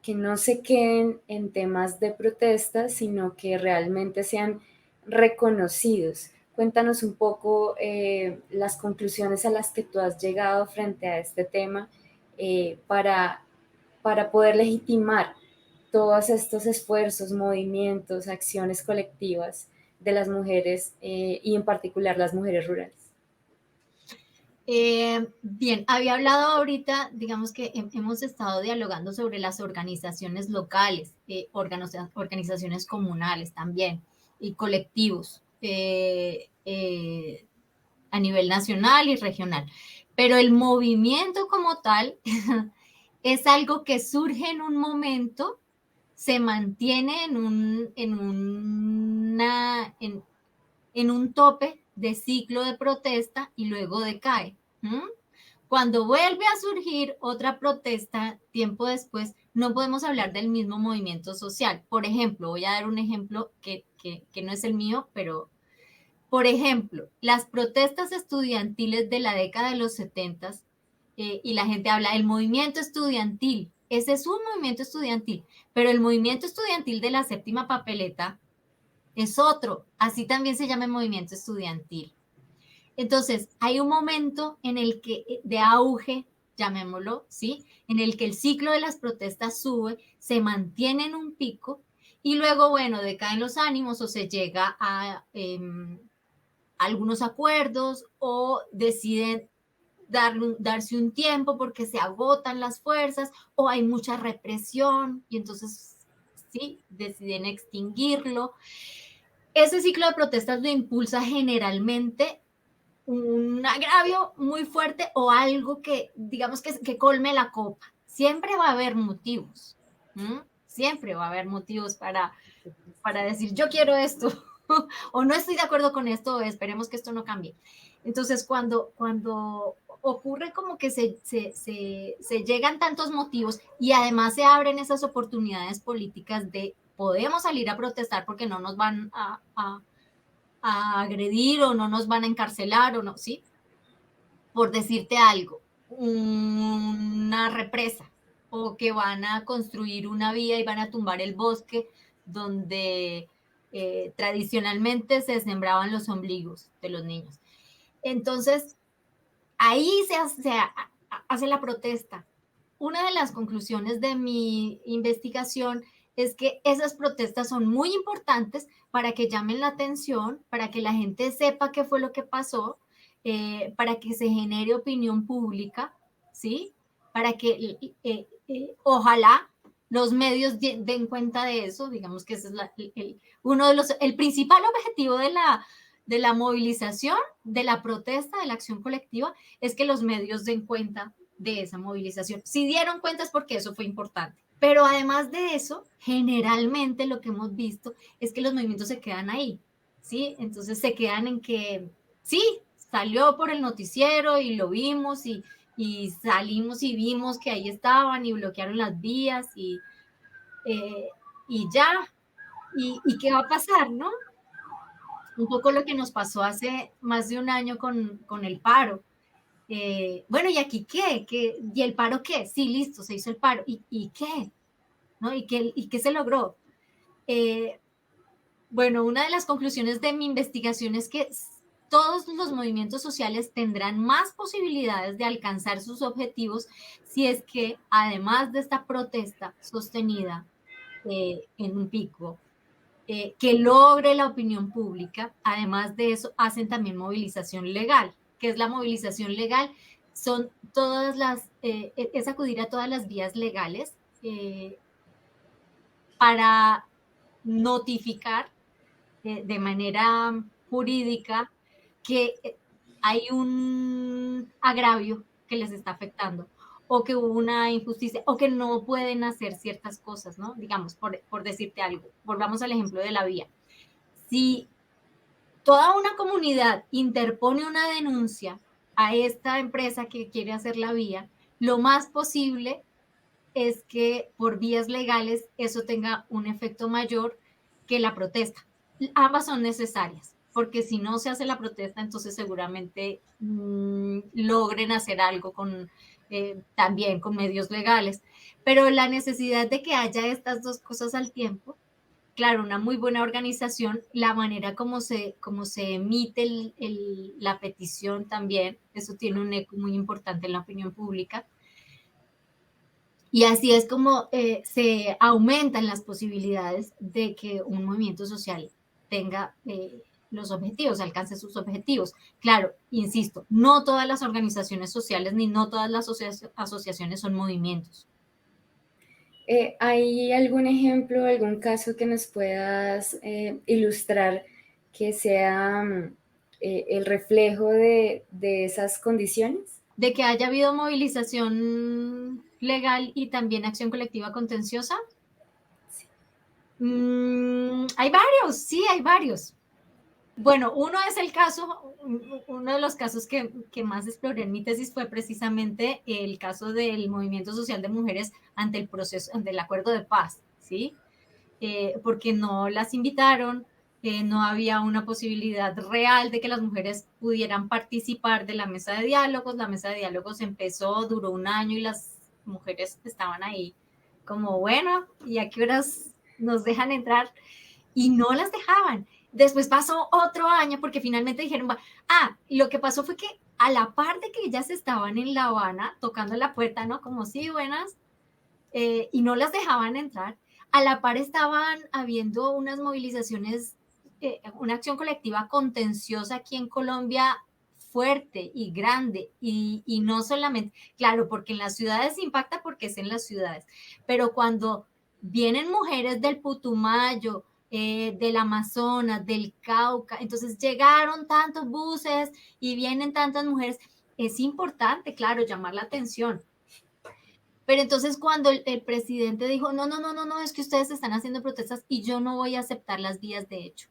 que no se queden en temas de protesta, sino que realmente sean reconocidos. Cuéntanos un poco las conclusiones a las que tú has llegado frente a este tema para poder legitimar todos estos esfuerzos, movimientos, acciones colectivas de las mujeres y en particular las mujeres rurales. Bien, había hablado ahorita, digamos que hemos estado dialogando sobre las organizaciones locales, organizaciones comunales también y colectivos a nivel nacional y regional. Pero el movimiento como tal es algo que surge en un momento, se mantiene en un tope de ciclo de protesta y luego decae. Cuando vuelve a surgir otra protesta tiempo después, no podemos hablar del mismo movimiento social. Por ejemplo, voy a dar un ejemplo que no es el mío, pero por ejemplo, las protestas estudiantiles de la década de los 70 y la gente habla del movimiento estudiantil. Ese es un movimiento estudiantil, pero el movimiento estudiantil de la séptima papeleta es otro. Así también se llama movimiento estudiantil. Entonces, hay un momento en el que de auge, llamémoslo, ¿sí? En el que el ciclo de las protestas sube, se mantiene en un pico y luego, bueno, decaen los ánimos o se llega a algunos acuerdos o deciden darse un tiempo porque se agotan las fuerzas o hay mucha represión y entonces, sí, deciden extinguirlo. Ese ciclo de protestas lo impulsa generalmente un agravio muy fuerte o algo que, digamos, que colme la copa. Siempre va a haber motivos, siempre va a haber motivos para decir, yo quiero esto, o no estoy de acuerdo con esto, esperemos que esto no cambie. Entonces, cuando ocurre como que se llegan tantos motivos y además se abren esas oportunidades políticas de podemos salir a protestar porque no nos van a agredir o no nos van a encarcelar o no, ¿sí? Por decirte algo, una represa o que van a construir una vía y van a tumbar el bosque donde tradicionalmente se sembraban los ombligos de los niños. Entonces, ahí se hace la protesta. Una de las conclusiones de mi investigación es que esas protestas son muy importantes para que llamen la atención, para que la gente sepa qué fue lo que pasó, para que se genere opinión pública, ¿sí? Para que ojalá los medios den cuenta de eso, digamos que ese es uno de el principal objetivo de la movilización, de la protesta, de la acción colectiva, es que los medios den cuenta de esa movilización. Si dieron cuenta es porque eso fue importante. Pero además de eso, generalmente lo que hemos visto es que los movimientos se quedan ahí, ¿sí? Entonces se quedan en que, sí, salió por el noticiero y lo vimos y salimos y vimos que ahí estaban y bloquearon las vías y ya. ¿Y qué va a pasar, no? Un poco lo que nos pasó hace más de un año con el paro. Bueno, ¿y aquí qué? ¿Y el paro qué? Sí, listo, se hizo el paro. ¿Y qué? ¿No? ¿Y qué se logró? Bueno, una de las conclusiones de mi investigación es que todos los movimientos sociales tendrán más posibilidades de alcanzar sus objetivos si es que, además de esta protesta sostenida en un pico, que logre la opinión pública, además de eso, hacen también movilización legal. ¿Qué es la movilización legal? Son todas es acudir a todas las vías legales para notificar de manera jurídica que hay un agravio que les está afectando o que hubo una injusticia o que no pueden hacer ciertas cosas, ¿no? Digamos, por decirte algo, volvamos al ejemplo de la vía. Si toda una comunidad interpone una denuncia a esta empresa que quiere hacer la vía, lo más posible es que por vías legales eso tenga un efecto mayor que la protesta. Ambas son necesarias, porque si no se hace la protesta, entonces seguramente logren hacer algo también con medios legales. Pero la necesidad de que haya estas dos cosas al tiempo, claro, una muy buena organización, la manera como se emite la petición también, eso tiene un eco muy importante en la opinión pública. Y así es como se aumentan las posibilidades de que un movimiento social tenga los objetivos, alcance sus objetivos. Claro, insisto, no todas las organizaciones sociales ni no todas las asociaciones son movimientos. ¿Hay algún ejemplo, algún caso que nos puedas ilustrar que sea el reflejo de esas condiciones? De que haya habido movilización legal y también acción colectiva contenciosa. Sí. Hay varios, sí, hay varios. Bueno, uno de los casos que más exploré en mi tesis fue precisamente el caso del movimiento social de mujeres ante el proceso, ante el acuerdo de paz, ¿sí? Porque no las invitaron, no había una posibilidad real de que las mujeres pudieran participar de la mesa de diálogos. La mesa de diálogos empezó, duró un año y las mujeres estaban ahí como, bueno, ¿y a qué horas nos dejan entrar? Y no las dejaban. Después pasó otro año porque finalmente dijeron, lo que pasó fue que a la par de que ellas estaban en La Habana tocando la puerta, ¿no? Como, sí, buenas, y no las dejaban entrar, a la par estaban habiendo unas movilizaciones, una acción colectiva contenciosa aquí en Colombia fuerte y grande, y no solamente, claro, porque en las ciudades impacta porque es en las ciudades, pero cuando vienen mujeres del Putumayo, del Amazonas, del Cauca, entonces llegaron tantos buses y vienen tantas mujeres, es importante, claro, llamar la atención. Pero entonces cuando el presidente dijo, no, es que ustedes están haciendo protestas y yo no voy a aceptar las vías de hecho.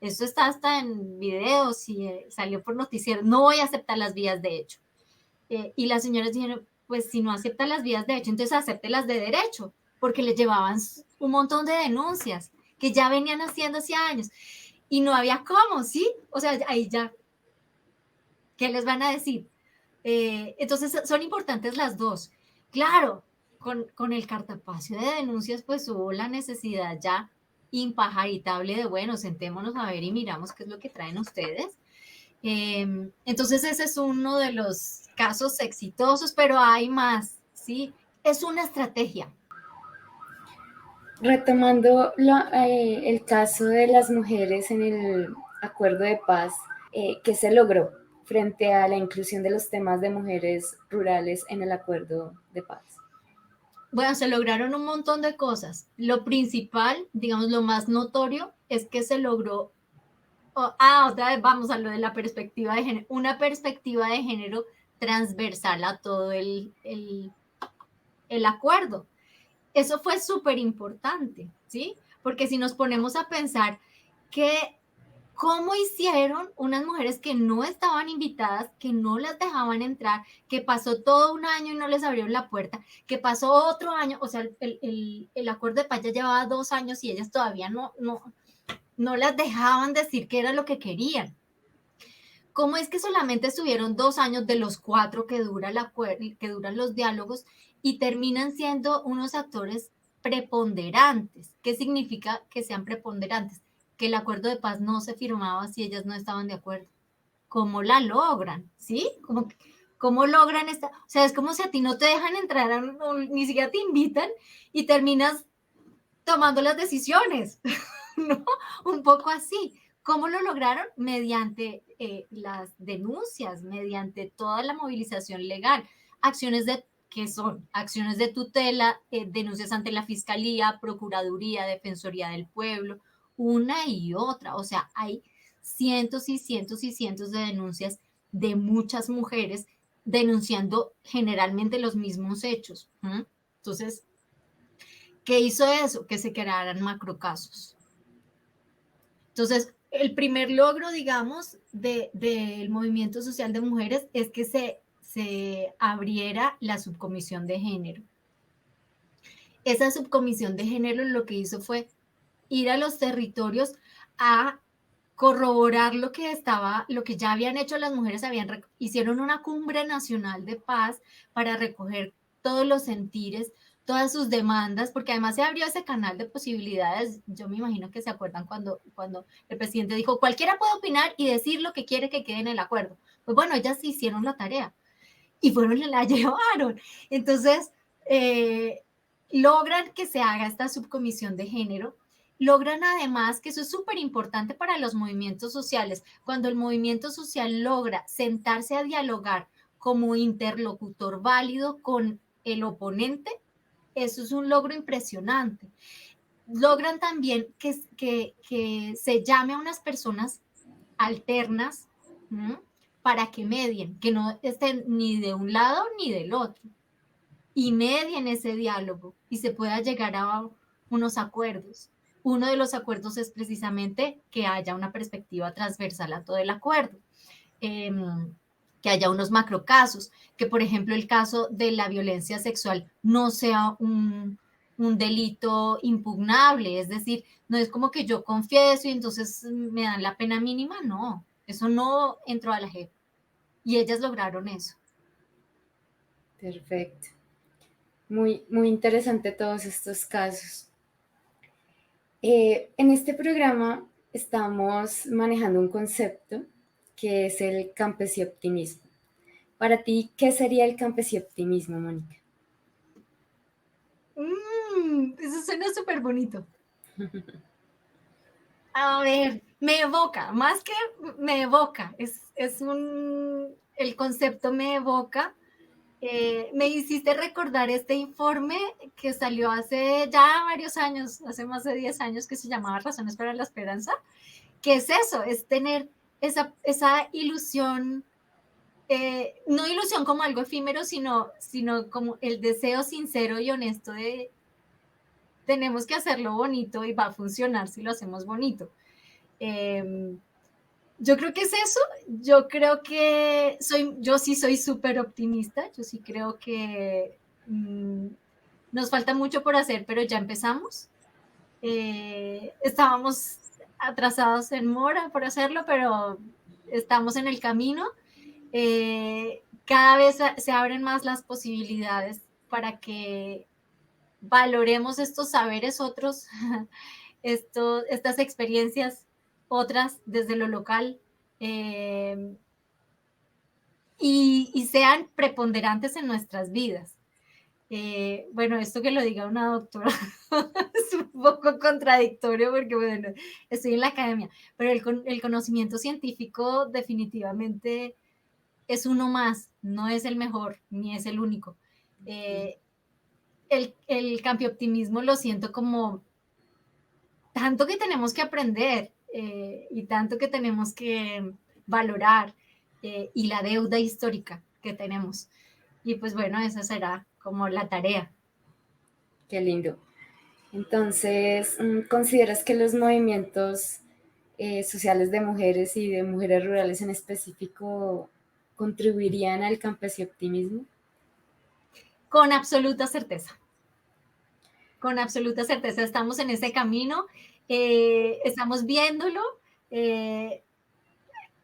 Eso está hasta en videos y salió por noticiero, no voy a aceptar las vías de hecho. Y las señoras dijeron, pues si no acepta las vías de hecho, entonces acepte las de derecho, porque les llevaban un montón de denuncias que ya venían haciendo hace años. Y no había cómo, ¿sí? O sea, ahí ya, ¿qué les van a decir? Entonces son importantes las dos. Claro, con el cartapacio de denuncias, pues hubo la necesidad ya impajaritable de, bueno, sentémonos a ver y miramos qué es lo que traen ustedes. Entonces ese es uno de los casos exitosos, pero hay más, ¿sí? Es una estrategia. Retomando el caso de las mujeres en el acuerdo de paz, ¿qué se logró frente a la inclusión de los temas de mujeres rurales en el acuerdo de paz? Bueno, se lograron un montón de cosas. Lo principal, digamos, lo más notorio es que se logró, otra vez vamos a lo de la perspectiva de género, una perspectiva de género transversal a todo el acuerdo. Eso fue súper importante, ¿sí? Porque si nos ponemos a pensar que cómo hicieron unas mujeres que no estaban invitadas, que no las dejaban entrar, que pasó todo un año y no les abrieron la puerta, que pasó otro año, o sea, el acuerdo de paz ya llevaba 2 años y ellas todavía no las dejaban decir qué era lo que querían. ¿Cómo es que solamente estuvieron 2 años de los 4 que que duran los diálogos y terminan siendo unos actores preponderantes? ¿Qué significa que sean preponderantes? Que el acuerdo de paz no se firmaba si ellas no estaban de acuerdo. ¿Cómo la logran? ¿Sí? ¿Cómo logran esta? O sea, es como si a ti no te dejan entrar, ni siquiera te invitan y terminas tomando las decisiones, ¿no? Un poco así. ¿Cómo lo lograron? Mediante las denuncias, mediante toda la movilización legal, acciones de ¿qué son? Acciones de tutela, denuncias ante la Fiscalía, Procuraduría, Defensoría del Pueblo, una y otra. O sea, hay cientos y cientos y cientos de denuncias de muchas mujeres denunciando generalmente los mismos hechos. Entonces, ¿qué hizo eso? Que se crearan macrocasos. Entonces, el primer logro, digamos, del movimiento social de mujeres es que se abriera la subcomisión de género. Esa subcomisión de género lo que hizo fue ir a los territorios a corroborar lo que ya habían hecho las mujeres, hicieron una cumbre nacional de paz para recoger todos los sentires, todas sus demandas, porque además se abrió ese canal de posibilidades. Yo me imagino que se acuerdan cuando el presidente dijo, cualquiera puede opinar y decir lo que quiere que quede en el acuerdo. Pues bueno, ellas hicieron la tarea y fueron y la llevaron. Entonces, logran que se haga esta subcomisión de género, logran además, que eso es súper importante para los movimientos sociales, cuando el movimiento social logra sentarse a dialogar como interlocutor válido con el oponente, eso es un logro impresionante. Logran también que se llame a unas personas alternas, ¿m? Para que medien, que no estén ni de un lado ni del otro, y medien ese diálogo y se pueda llegar a unos acuerdos. Uno de los acuerdos es precisamente que haya una perspectiva transversal a todo el acuerdo, que haya unos macrocasos, que por ejemplo el caso de la violencia sexual no sea un delito impugnable, es decir, no es como que yo confieso y entonces me dan la pena mínima, no, eso no entró a la JEP y ellas lograron eso. Perfecto. Muy, muy interesante todos estos casos. En este programa estamos manejando un concepto que es el campesioptimismo. Para ti, ¿qué sería el campesioptimismo, Mónica? Eso suena súper bonito. A ver, me evoca, más que me evoca, el concepto me evoca. Me hiciste recordar este informe que salió hace ya varios años, hace más de 10 años, que se llamaba Razones para la Esperanza. ¿Qué es eso? Es tener esa ilusión, no ilusión como algo efímero, sino como el deseo sincero y honesto de tenemos que hacerlo bonito y va a funcionar si lo hacemos bonito. Yo creo que es eso. Yo creo que yo sí soy súper optimista. Yo sí creo que nos falta mucho por hacer, pero ya empezamos. Estábamos atrasados en mora por hacerlo, pero estamos en el camino. Cada vez se abren más las posibilidades para que valoremos estos saberes otros, estas experiencias otras desde lo local, y sean preponderantes en nuestras vidas. Bueno, esto que lo diga una doctora es un poco contradictorio porque, bueno, estoy en la academia, pero el conocimiento científico definitivamente es uno más, no es el mejor ni es el único. Eh, el cambio optimismo lo siento como tanto que tenemos que aprender y tanto que tenemos que valorar y la deuda histórica que tenemos. Y pues bueno, esa será como la tarea. Qué lindo. Entonces, ¿consideras que los movimientos sociales de mujeres y de mujeres rurales en específico contribuirían al campesino optimismo? Con absoluta certeza. Con absoluta certeza estamos en ese camino, estamos viéndolo. eh,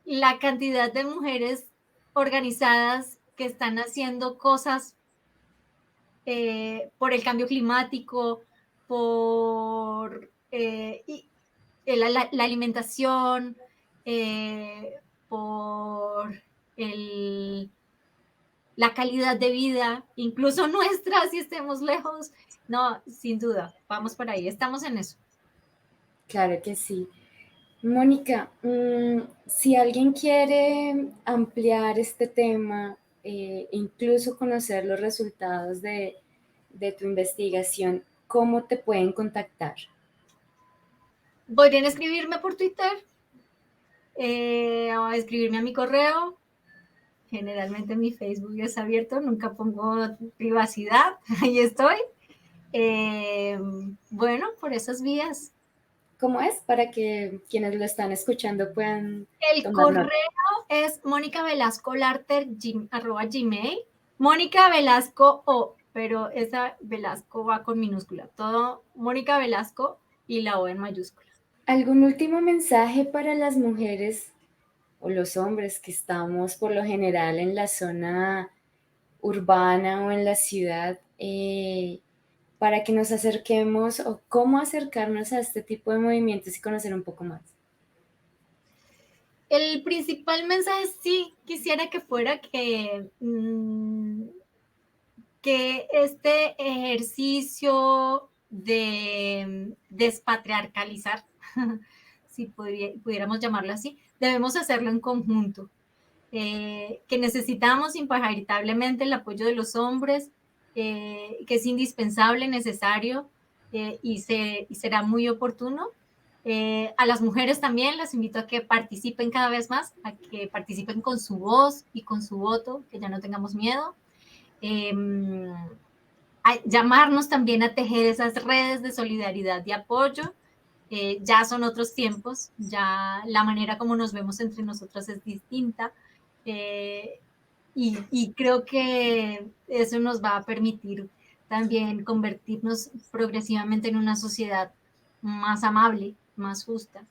la cantidad de mujeres organizadas que están haciendo cosas por el cambio climático, por la alimentación, por el, la calidad de vida, incluso nuestra, si estemos lejos. No, sin duda, vamos por ahí, estamos en eso. Claro que sí. Mónica, si alguien quiere ampliar este tema, incluso conocer los resultados de tu investigación, ¿cómo te pueden contactar? Podrían escribirme por Twitter o escribirme a mi correo. Generalmente mi Facebook es abierto, nunca pongo privacidad, ahí estoy. Bueno, por esas vías. ¿Cómo es? Para que quienes lo están escuchando puedan El tomar nota. correo es monicavelascolarter@gmail. Mónica Velasco O, pero esa Velasco va con minúscula. Todo Mónica Velasco y la O en mayúscula. ¿Algún último mensaje para las mujeres o los hombres que estamos por lo general en la zona urbana o en la ciudad para que nos acerquemos o cómo acercarnos a este tipo de movimientos y conocer un poco más? El principal mensaje sí quisiera que fuera que este ejercicio de despatriarcalizar, si pudiéramos llamarlo así, debemos hacerlo en conjunto. Que necesitamos imparentablemente el apoyo de los hombres, que es indispensable, necesario y será muy oportuno. A las mujeres también las invito a que participen cada vez más, a que participen con su voz y con su voto, que ya no tengamos miedo. A llamarnos también a tejer esas redes de solidaridad y apoyo. Ya son otros tiempos, ya la manera como nos vemos entre nosotras es distinta. Y creo que eso nos va a permitir también convertirnos progresivamente en una sociedad más amable, más justa.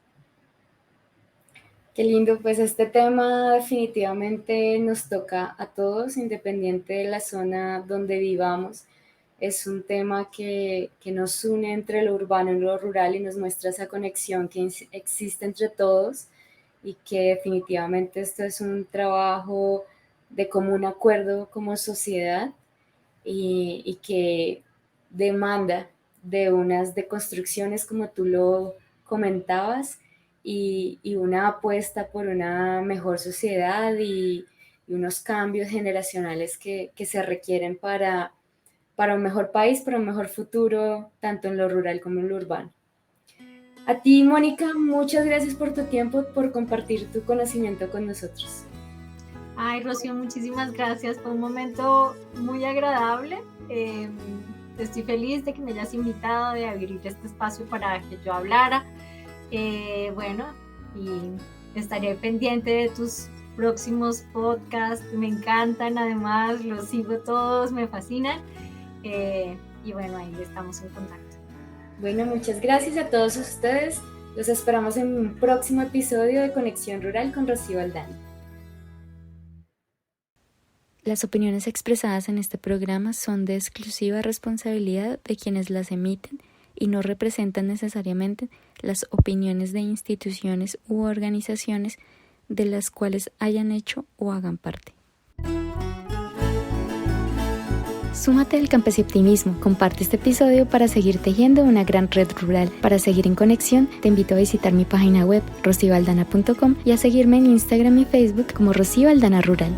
Qué lindo, pues este tema definitivamente nos toca a todos, independiente de la zona donde vivamos. Es un tema que nos une entre lo urbano y lo rural y nos muestra esa conexión que existe entre todos y que definitivamente esto es un trabajo de común acuerdo como sociedad y que demanda de unas deconstrucciones como tú lo comentabas y una apuesta por una mejor sociedad y unos cambios generacionales que se requieren para un mejor país, para un mejor futuro, tanto en lo rural como en lo urbano. A ti, Mónica, muchas gracias por tu tiempo, por compartir tu conocimiento con nosotros. Ay, Rocío, muchísimas gracias. Fue un momento muy agradable. Estoy feliz de que me hayas invitado, de abrir este espacio para que yo hablara. Bueno, y estaré pendiente de tus próximos podcasts. Me encantan, además, los sigo todos, me fascinan. Y bueno, ahí estamos en contacto. Bueno, muchas gracias a todos ustedes. Los esperamos en un próximo episodio de Conexión Rural con Rocío Aldana. Las opiniones expresadas en este programa son de exclusiva responsabilidad de quienes las emiten y no representan necesariamente las opiniones de instituciones u organizaciones de las cuales hayan hecho o hagan parte. Súmate al Campesoptimismo, comparte este episodio para seguir tejiendo una gran red rural. Para seguir en conexión, te invito a visitar mi página web rocivaldana.com y a seguirme en Instagram y Facebook como Rocío Aldana Rural.